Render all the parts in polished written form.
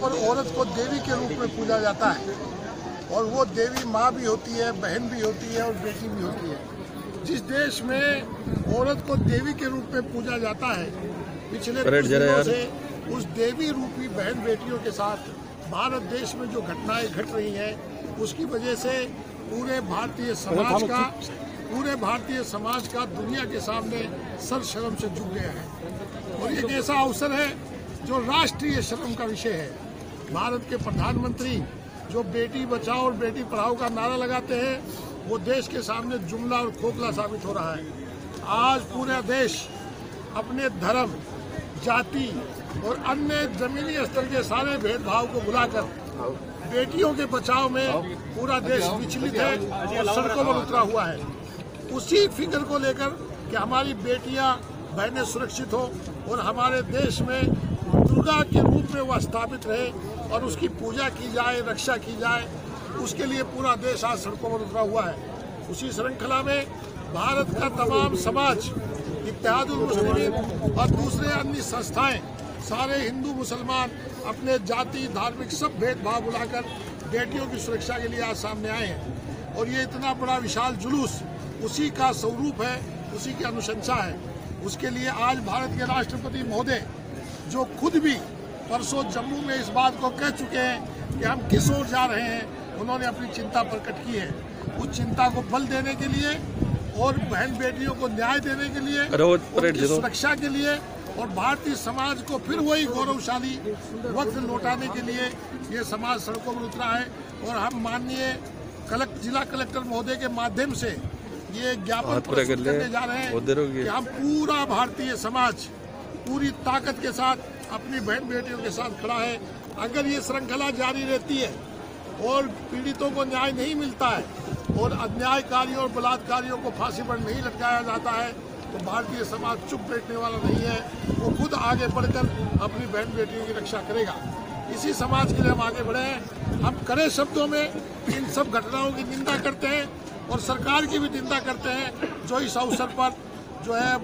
पर औरत को देवी के रूप में पूजा जाता है और वो देवी माँ भी होती है, बहन भी होती है और बेटी भी होती है। जिस देश में औरत को देवी के रूप में पूजा जाता है, पिछले कुछ दिनों से उस देवी रूपी बहन बेटियों के साथ भारत देश में जो घटनाएं घट रही हैं, उसकी वजह से पूरे भारतीय समाज का दुनिया के सामने सर शर्म से झुक गया है। और एक ऐसा अवसर है जो राष्ट्रीय शर्म का विषय है। भारत के प्रधानमंत्री जो बेटी बचाओ और बेटी पढ़ाओ का नारा लगाते हैं, वो देश के सामने जुमला और खोखला साबित हो रहा है। आज पूरा देश अपने धर्म, जाति और अन्य जमीनी स्तर के सारे भेदभाव को भुलाकर बेटियों के बचाव में पूरा देश विचलित है और सड़कों पर उतरा हुआ है। उसी फिक्र को लेकर कि हमारी बेटियां, बहनें सुरक्षित हो और हमारे देश में दुर्गा के रूप में वह स्थापित रहे और उसकी पूजा की जाए, रक्षा की जाए, उसके लिए पूरा देश आज सड़कों पर उतरा हुआ है। उसी श्रृंखला में भारत का तमाम समाज, इत्तेहादुल मुस्लिमीन और दूसरे अन्य संस्थाएं, सारे हिंदू मुसलमान अपने जाति, धार्मिक सब भेदभाव बुलाकर बेटियों की सुरक्षा के लिए आज सामने आए हैं। और ये इतना बड़ा विशाल जुलूस उसी का स्वरूप है, उसी की अनुशंसा है। उसके लिए आज भारत के राष्ट्रपति महोदय, जो खुद भी परसों जम्मू में इस बात को कह चुके हैं कि हम किस ओर जा रहे हैं, उन्होंने अपनी चिंता प्रकट की है। उस चिंता को बल देने के लिए और बहन बेटियों को न्याय देने के लिए, उनकी सुरक्षा के लिए और भारतीय समाज को फिर वही गौरवशाली वक्त लौटाने के लिए ये समाज सड़कों पर उतरा है। और हम माननीय जिला कलेक्टर महोदय के माध्यम से ये ज्ञापन प्रस्तुत करने जा रहे हैं कि हम पूरा भारतीय समाज पूरी ताकत के साथ अपनी बहन बेटियों के साथ खड़ा है। अगर ये श्रृंखला जारी रहती है और पीड़ितों को न्याय नहीं मिलता है और अन्यायकारियों और बलात्कारियों को फांसी पर नहीं लटकाया जाता है, तो भारतीय समाज चुप बैठने वाला नहीं है। वो खुद आगे बढ़कर अपनी बहन बेटियों की रक्षा करेगा। इसी समाज के लिए हम आगे बढ़े हैं। हम कड़े शब्दों में इन सब घटनाओं की निंदा करते हैं और सरकार की भी निंदा करते हैं, जो इस अवसर पर जो है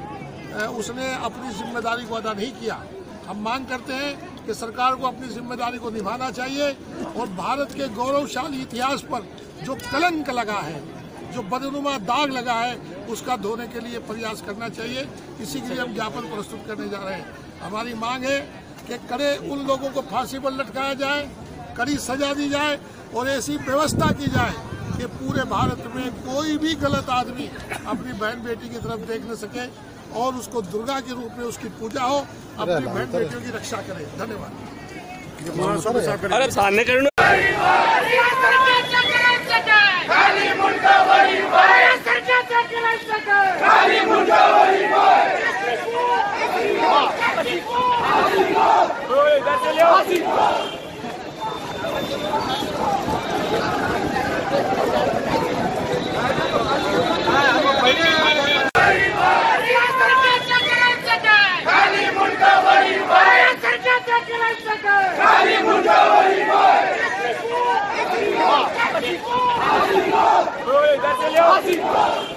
उसने अपनी जिम्मेदारी को अदा नहीं किया। हम मांग करते हैं कि सरकार को अपनी जिम्मेदारी को निभाना चाहिए और भारत के गौरवशाली इतिहास पर जो कलंक लगा है, जो बदनुमा दाग लगा है, उसका धोने के लिए प्रयास करना चाहिए। इसी के लिए हम ज्ञापन प्रस्तुत करने जा रहे हैं। हमारी मांग है कि कड़े उन लोगों को फांसी पर लटकाया जाए, कड़ी सजा दी जाए और ऐसी व्यवस्था की जाए कि पूरे भारत में कोई भी गलत आदमी अपनी बहन बेटी की तरफ देख न सके और उसको दुर्गा के रूप में उसकी पूजा हो, अपनी बहन बेटियों की रक्षा करे। धन्यवाद। Brasil!